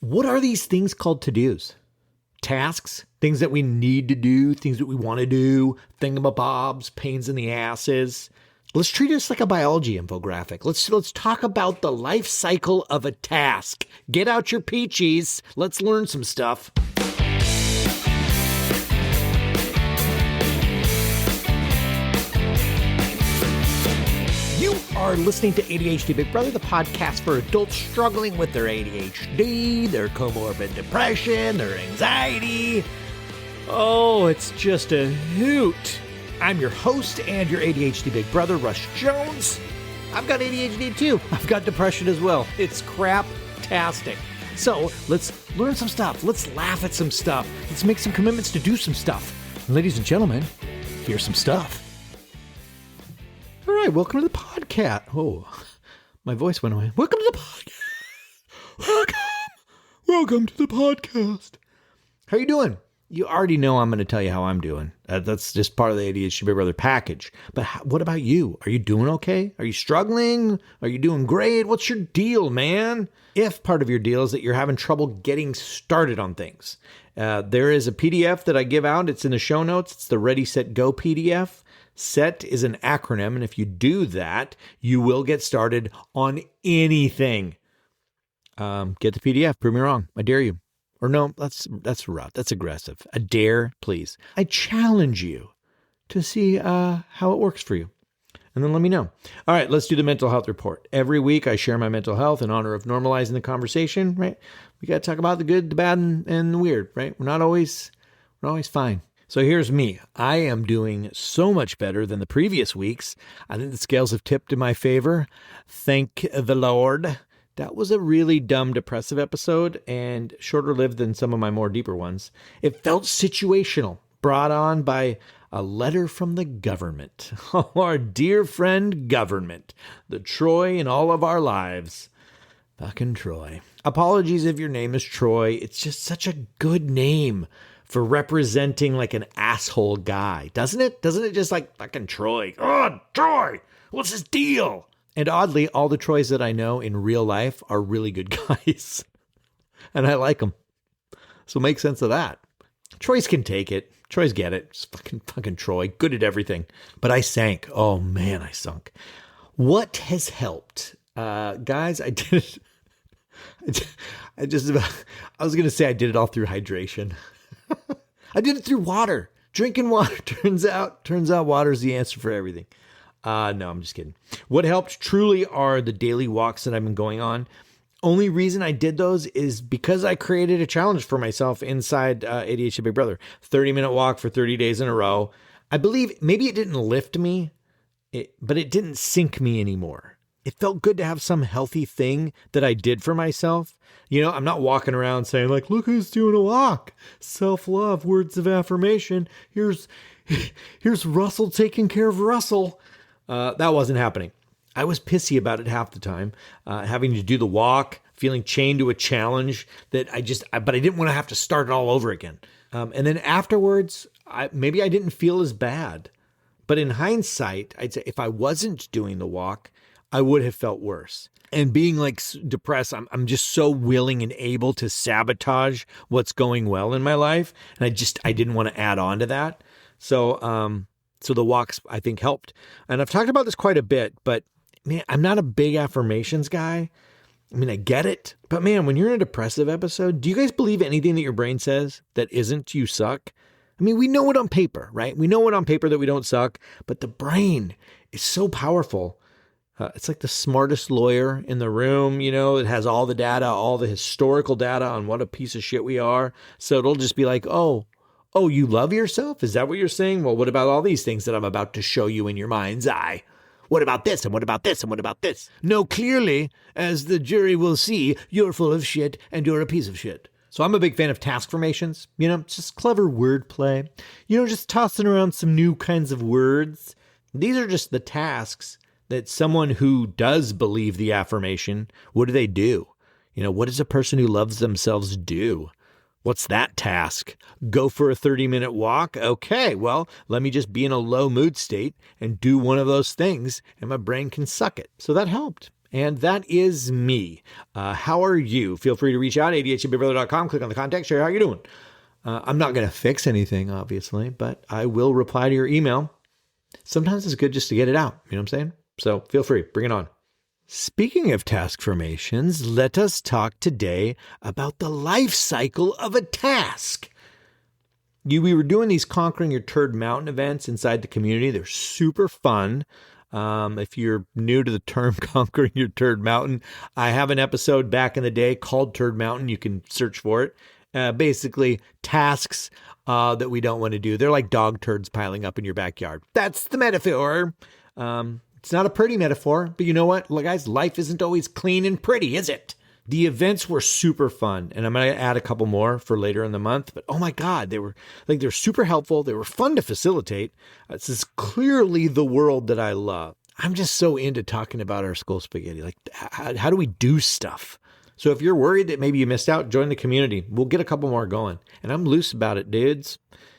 What are these things called to-dos? Tasks, things that we need to do, things that we want to do, thingamabobs, pains in the asses. Let's treat this like a biology infographic. Let's talk about the life cycle of a task. Get out your peaches. Let's learn some stuff. You are listening to ADHD Big Brother, the podcast for adults struggling with their ADHD, their comorbid depression, their anxiety. Oh, it's just a hoot. I'm your host and your ADHD Big Brother, Russ Jones. I've got ADHD too. I've got depression as well. It's crap-tastic. So let's learn some stuff. Let's laugh at some stuff. Let's make some commitments to do some stuff. And ladies and gentlemen, here's some stuff. All right, welcome to the podcast. Oh, my voice went away. Welcome to the podcast. Welcome to the podcast. How you doing? You already know I'm going to tell you how I'm doing. That's just part of the ADHD Big Brother package. But what about you? Are you doing okay? Are you struggling? Are you doing great? What's your deal, man? If part of your deal is that you're having trouble getting started on things, there is a PDF that I give out. It's in the show notes. It's the Ready, Set, Go PDF. SET is an acronym, and if you do that, you will get started on anything. Get the PDF. Prove me wrong. I dare you. Or no, that's rough. That's aggressive. A dare, please. I challenge you to see how it works for you. And then let me know. All right, let's do the mental health report. Every week I share my mental health in honor of normalizing the conversation, right? We got to talk about the good, the bad, and the weird, right? We're not always fine. So here's me. I am doing so much better than the previous weeks. I think the scales have tipped in my favor. Thank the Lord. That was a really dumb, depressive episode and shorter lived than some of my more deeper ones. It felt situational, brought on by a letter from the government. Our dear friend government. The Troy in all of our lives. Fucking Troy. Apologies if your name is Troy. It's just such a good name for representing like an asshole guy, doesn't it? Doesn't it just like fucking Troy? Oh, Troy, what's his deal? And oddly, all the Troys that I know in real life are really good guys. And I like them. So make sense of that. Troys can take it. Troys get it. Just fucking Troy. Good at everything. But I sank. Oh man, I sunk. What has helped? Guys, I did it. I was going to say I did it all through hydration. I did it through water. Drinking water. Turns out water is the answer for everything. No, I'm just kidding. What helped truly are the daily walks that I've been going on. Only reason I did those is because I created a challenge for myself inside ADHD Big Brother. 30-minute walk for 30 days in a row. I believe maybe it didn't lift me, but it didn't sink me anymore. It felt good to have some healthy thing that I did for myself. You know, I'm not walking around saying like, look who's doing a walk. Self-love, words of affirmation. Here's Russell taking care of Russell. That wasn't happening. I was pissy about it half the time, having to do the walk, feeling chained to a challenge that but I didn't want to have to start it all over again. And then afterwards, maybe I didn't feel as bad. But in hindsight, I'd say if I wasn't doing the walk, I would have felt worse. And being like depressed, I'm just so willing and able to sabotage what's going well in my life. And I didn't want to add on to that. So the walks, I think, helped. And I've talked about this quite a bit, but man, I'm not a big affirmations guy. I mean, I get it. But man, when you're in a depressive episode, do you guys believe anything that your brain says that isn't you suck? I mean, we know it on paper, right? We know it on paper that we don't suck, but the brain is so powerful. It's like the smartest lawyer in the room, you know, it has all the data, all the historical data on what a piece of shit we are. So it'll just be like, oh, you love yourself? Is that what you're saying? Well, what about all these things that I'm about to show you in your mind's eye? What about this? And what about this? And what about this? No, clearly, as the jury will see, you're full of shit and you're a piece of shit. So I'm a big fan of task formations, you know, just clever wordplay, you know, just tossing around some new kinds of words. These are just the tasks that someone who does believe the affirmation, what do? You know, what does a person who loves themselves do? What's that task? Go for a 30-minute walk? Okay, well, let me just be in a low mood state and do one of those things and my brain can suck it. So that helped. And that is me. How are you? Feel free to reach out, ADHDBigBrother.com. Click on the contact, share how you're doing. I'm not going to fix anything, obviously, but I will reply to your email. Sometimes it's good just to get it out. You know what I'm saying? So feel free, bring it on. Speaking of task formations, let us talk today about the life cycle of a task. We were doing these Conquering Your Turd Mountain events inside the community. They're super fun. If you're new to the term Conquering Your Turd Mountain, I have an episode back in the day called Turd Mountain. You can search for it. Basically, tasks that we don't want to do. They're like dog turds piling up in your backyard. That's the metaphor. It's not a pretty metaphor, but you know what? Look, guys, life isn't always clean and pretty, is it? The events were super fun, and I'm going to add a couple more for later in the month. But oh my God, they're super helpful. They were fun to facilitate. This is clearly the world that I love. I'm just so into talking about our school spaghetti. Like, how do we do stuff? So if you're worried that maybe you missed out, join the community. We'll get a couple more going. And I'm loose about it, dudes.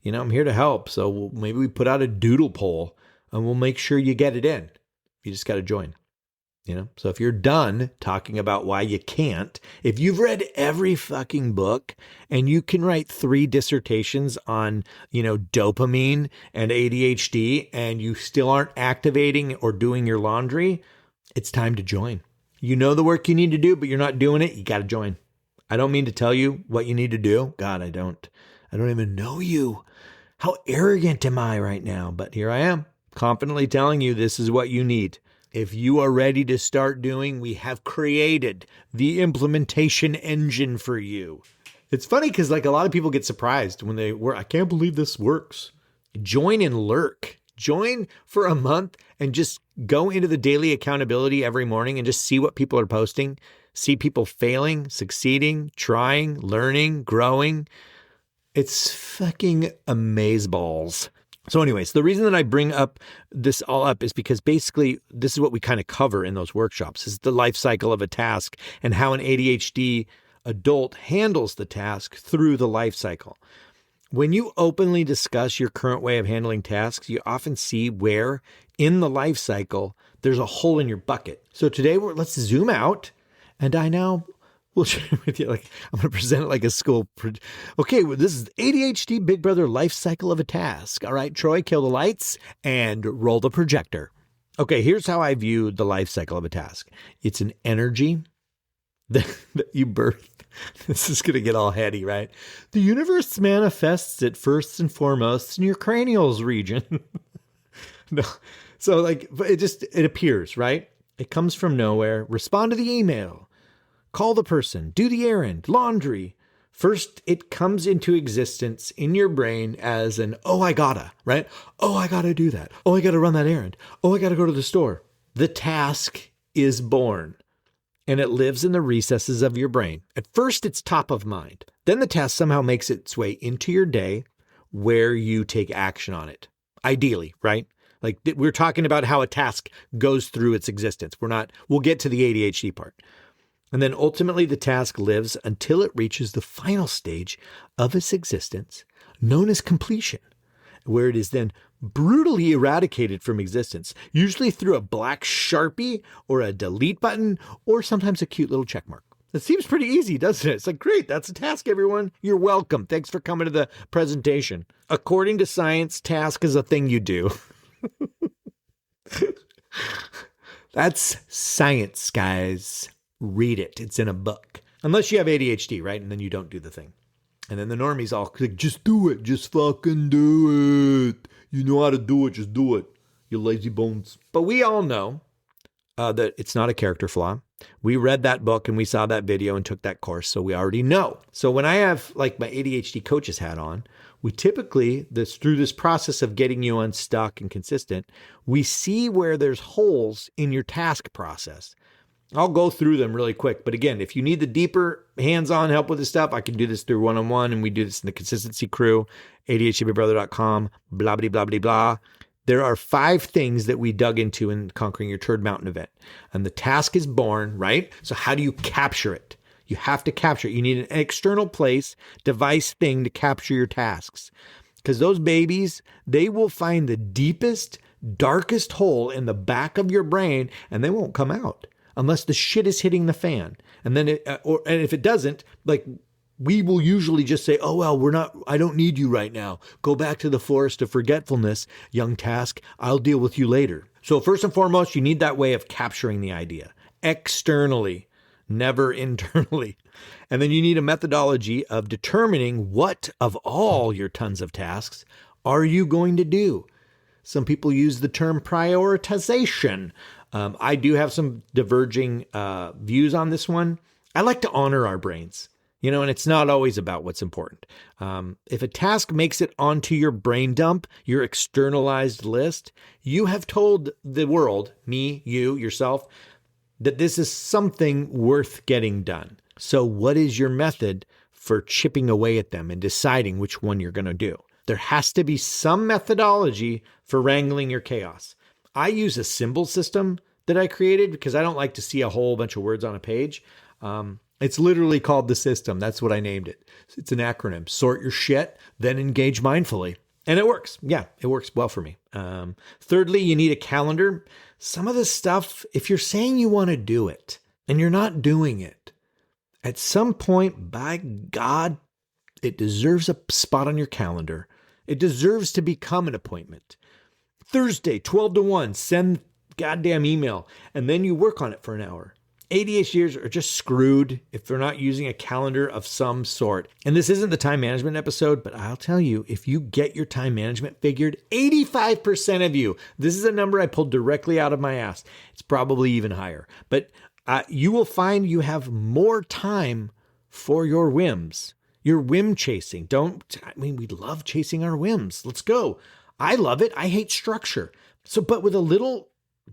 You know, I'm here to help. So maybe we put out a doodle poll and we'll make sure you get it in. You just got to join. You know, so if you're done talking about why you can't, if you've read every fucking book and you can write 3 dissertations on, dopamine and ADHD and you still aren't activating or doing your laundry, it's time to join. You know the work you need to do, but you're not doing it. You got to join. I don't mean to tell you what you need to do. God, I don't even know you. How arrogant am I right now? But here I am, confidently telling you this is what you need. If you are ready to start doing, we have created the implementation engine for you. It's funny because a lot of people get surprised when I can't believe this works. Join and lurk. Join for a month and just go into the daily accountability every morning and just see what people are posting. See people failing, succeeding, trying, learning, growing. It's fucking amazeballs. So anyways, the reason that I bring this all up is because basically this is what we kind of cover in those workshops, is the life cycle of a task and how an ADHD adult handles the task through the life cycle. When you openly discuss your current way of handling tasks, you often see where in the life cycle there's a hole in your bucket. So today let's zoom out, and I now will share with you, I'm going to present it like a school. Okay, well, this is ADHD Big Brother life cycle of a task. All right, Troy, kill the lights and roll the projector. Okay, here's how I view the life cycle of a task. It's an energy that you birth. This is going to get all heady, right? The universe manifests it first and foremost in your cranials region. No, so it appears, right? It comes from nowhere. Respond to the email. Call the person, do the errand, laundry. First, it comes into existence in your brain as an, oh, I gotta, right? Oh, I gotta do that. Oh, I gotta run that errand. Oh, I gotta go to the store. The task is born, and it lives in the recesses of your brain. At first, it's top of mind. Then the task somehow makes its way into your day where you take action on it. Ideally, right? We're talking about how a task goes through its existence. We'll get to the ADHD part. And then ultimately the task lives until it reaches the final stage of its existence, known as completion, where it is then brutally eradicated from existence, usually through a black Sharpie or a delete button, or sometimes a cute little check mark. It seems pretty easy, doesn't it? It's great, that's a task, everyone. You're welcome. Thanks for coming to the presentation. According to science, task is a thing you do. That's science, guys. Read it. It's in a book. Unless you have ADHD, right? And then you don't do the thing. And then the normies all just do it. Just fucking do it. You know how to do it. Just do it. You lazy bones. But we all know that it's not a character flaw. We read that book and we saw that video and took that course. So we already know. So when I have my ADHD coach's hat on, we typically, through this process of getting you unstuck and consistent, we see where there's holes in your task process. I'll go through them really quick. But again, if you need the deeper hands-on help with this stuff, I can do this through one-on-one, and we do this in the Consistency Crew, ADHDBigBrother.com, blah, blah, blah, blah, blah. There are 5 things that we dug into in Conquering Your Turd Mountain event. And the task is born, right? So how do you capture it? You have to capture it. You need an external place, device, thing to capture your tasks. Because those babies, they will find the deepest, darkest hole in the back of your brain, and they won't come out unless the shit is hitting the fan. And then and if it doesn't, like, we will usually just say, oh, well, I don't need you right now. Go back to the forest of forgetfulness, young task. I'll deal with you later. So first and foremost, you need that way of capturing the idea externally, never internally. And then you need a methodology of determining what of all your tons of tasks are you going to do. Some people use the term prioritization. I do have some diverging views on this one. I like to honor our brains, and it's not always about what's important. If a task makes it onto your brain dump, your externalized list, you have told the world, me, you, yourself, that this is something worth getting done. So what is your method for chipping away at them and deciding which one you're going to do? There has to be some methodology for wrangling your chaos. I use a symbol system that I created because I don't like to see a whole bunch of words on a page. It's literally called the system. That's what I named it. It's an acronym. Sort your shit, then engage mindfully. And it works. Yeah, it works well for me. Thirdly, you need a calendar. Some of the stuff, if you're saying you want to do it and you're not doing it, at some point, by God, it deserves a spot on your calendar. It deserves to become an appointment. Thursday, 12 to 1, send goddamn email, and then you work on it for an hour. ADHDers are just screwed if they're not using a calendar of some sort. And this isn't the time management episode, but I'll tell you, if you get your time management figured, 85% of you, this is a number I pulled directly out of my ass. It's probably even higher, but you will find you have more time for your whims. Your whim chasing. We love chasing our whims. Let's go. I love it. I hate structure. But with a little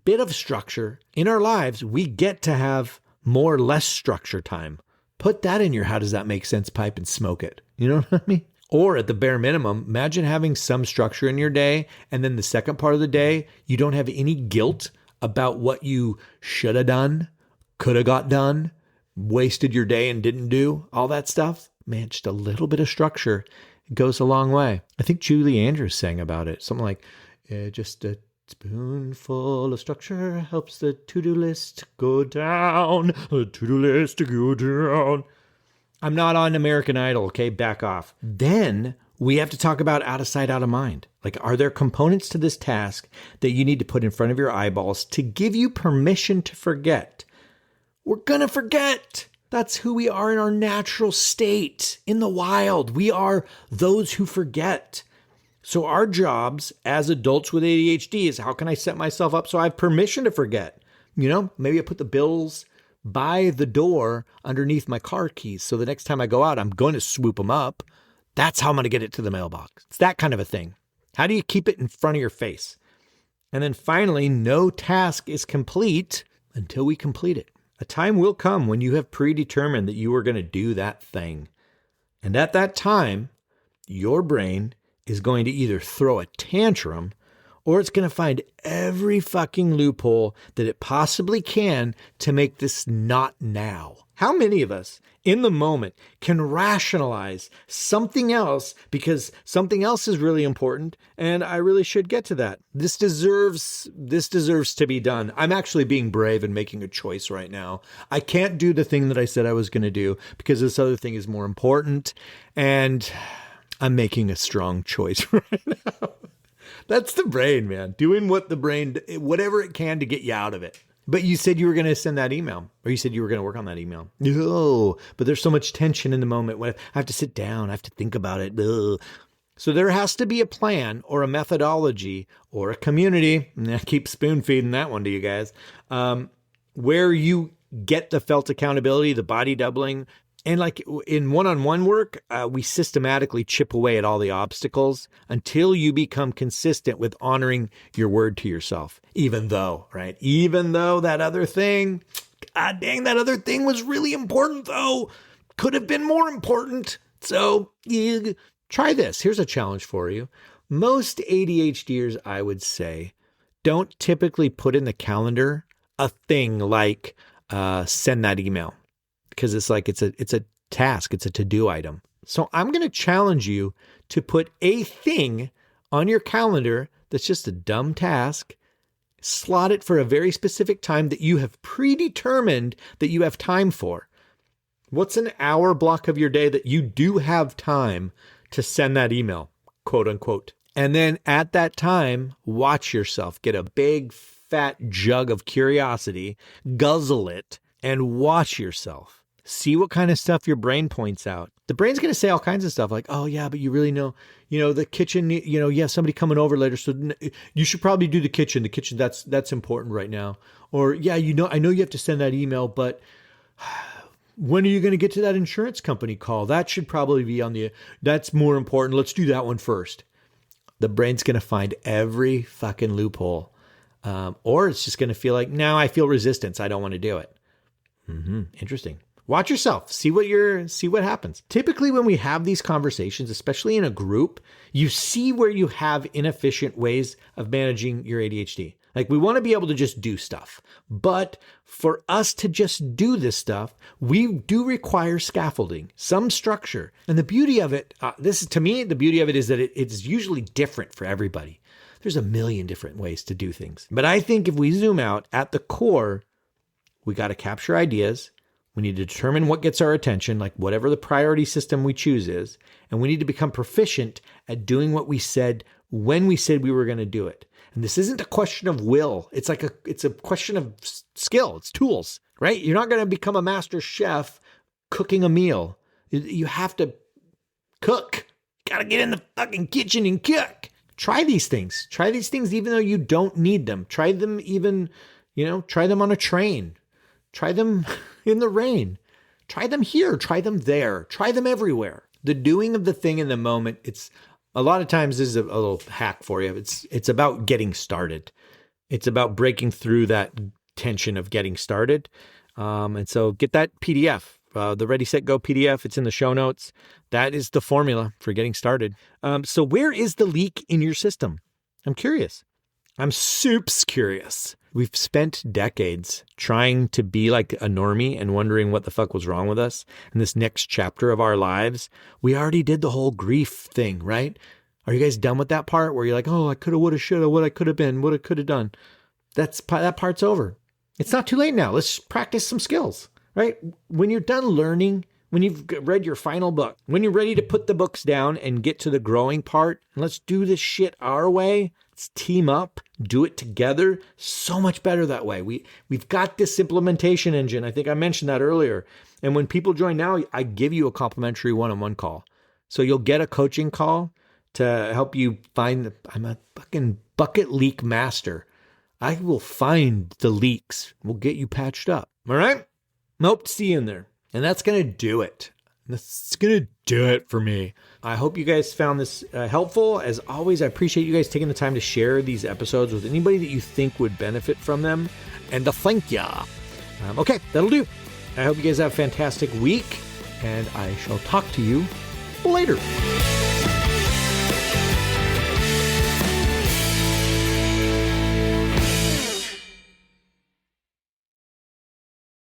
bit of structure in our lives, we get to have more less structure time. Put that in your how does that make sense pipe and smoke it. You know what I mean? Or at the bare minimum, imagine having some structure in your day, and then the second part of the day, you don't have any guilt about what you should have done, could have got done, wasted your day and didn't do, all that stuff. Man, just a little bit of structure goes a long way. I think Julie Andrews sang about it. Something like, just a spoonful of structure helps the to-do list go down. The to-do list to go down. I'm not on American Idol, okay? Back off. Then we have to talk about out of sight, out of mind. Like, are there components to this task that you need to put in front of your eyeballs to give you permission to forget? We're gonna forget. That's who we are in our natural state. In the wild, we are those who forget. So our jobs as adults with ADHD is, how can I set myself up so I have permission to forget? Maybe I put the bills by the door underneath my car keys. So the next time I go out, I'm going to swoop them up. That's how I'm going to get it to the mailbox. It's that kind of a thing. How do you keep it in front of your face? And then finally, no task is complete until we complete it. A time will come when you have predetermined that you are going to do that thing. And at that time, your brain is going to either throw a tantrum or it's going to find every fucking loophole that it possibly can to make this not now. How many of us in the moment can rationalize something else because something else is really important and I really should get to that? This deserves to be done. I'm actually being brave and making a choice right now. I can't do the thing that I said I was going to do because this other thing is more important, and I'm making a strong choice right now. That's the brain, man. Doing whatever it can to get you out of it. But you said you were going to send that email, or you said you were going to work on that email. No, but there's so much tension in the moment when I have to sit down, I have to think about it. Ugh. So there has to be a plan or a methodology or a community, and I keep spoon feeding that one to you guys, where you get the felt accountability, the body doubling. And like in one-on-one work, we systematically chip away at all the obstacles until you become consistent with honoring your word to yourself. Even though that other thing, God dang, that other thing was really important though. Could have been more important. So you try this. Here's a challenge for you. Most ADHDers, I would say, don't typically put in the calendar a thing like send that email. Because it's a task, it's a to-do item. So I'm going to challenge you to put a thing on your calendar that's just a dumb task. Slot it for a very specific time that you have predetermined that you have time for. What's an hour block of your day that you do have time to send that email, quote unquote? And then at that time, watch yourself. Get a big fat jug of curiosity, guzzle it, and watch yourself. See what kind of stuff your brain points out. The brain's going to say all kinds of stuff like, oh yeah, but you really know, the kitchen, you have somebody coming over later. So you should probably do the kitchen. The kitchen, that's important right now. Or yeah, I know you have to send that email, but when are you going to get to that insurance company call? That should probably be that's more important. Let's do that one first. The brain's going to find every fucking loophole. Or it's just going to feel like, now I feel resistance. I don't want to do it. Interesting. Watch yourself. See what happens. Typically when we have these conversations, especially in a group, you see where you have inefficient ways of managing your ADHD. Like we want to be able to just do stuff, but for us to just do this stuff, we do require scaffolding, some structure. And the beauty of it, the beauty of it is that it's usually different for everybody. There's a million different ways to do things. But I think if we zoom out at the core, we got to capture ideas. We need to determine what gets our attention, like whatever the priority system we choose is. And we need to become proficient at doing what we said when we said we were going to do it. And this isn't a question of will. It's a question of skill. It's tools, right? You're not going to become a master chef cooking a meal. You have to cook. Got to get in the fucking kitchen and cook. Try these things. Try these things even though you don't need them. Try them even, try them on a train. Try them in the rain. Try them here. Try them there. Try them everywhere. The doing of the thing in the moment, it's a lot of times this is a little hack for you. It's about getting started. It's about breaking through that tension of getting started. And so get that PDF, the Ready, Set, Go PDF. It's in the show notes. That is the formula for getting started. So where is the leak in your system? I'm curious. I'm soups curious. We've spent decades trying to be like a normie and wondering what the fuck was wrong with us. In this next chapter of our lives, we already did the whole grief thing, right? Are you guys done with that part where you're like, oh, I coulda, woulda, shoulda, what I could have been, what I could have done? That part's over. It's not too late now. Let's practice some skills, right? When you're done learning, when you've read your final book, when you're ready to put the books down and get to the growing part, let's do this shit our way. Let's team up, do it together. So much better that way. We've got this implementation engine. I think I mentioned that earlier. And when people join now, I give you a complimentary one-on-one call. So you'll get a coaching call to help you find, I'm a fucking bucket leak master. I will find the leaks. We'll get you patched up. All right? Hope to see you in there. And that's going to do it. That's going to do it for me. I hope you guys found this helpful. As always, I appreciate you guys taking the time to share these episodes with anybody that you think would benefit from them. And thank ya. Okay, that'll do. I hope you guys have a fantastic week, and I shall talk to you later.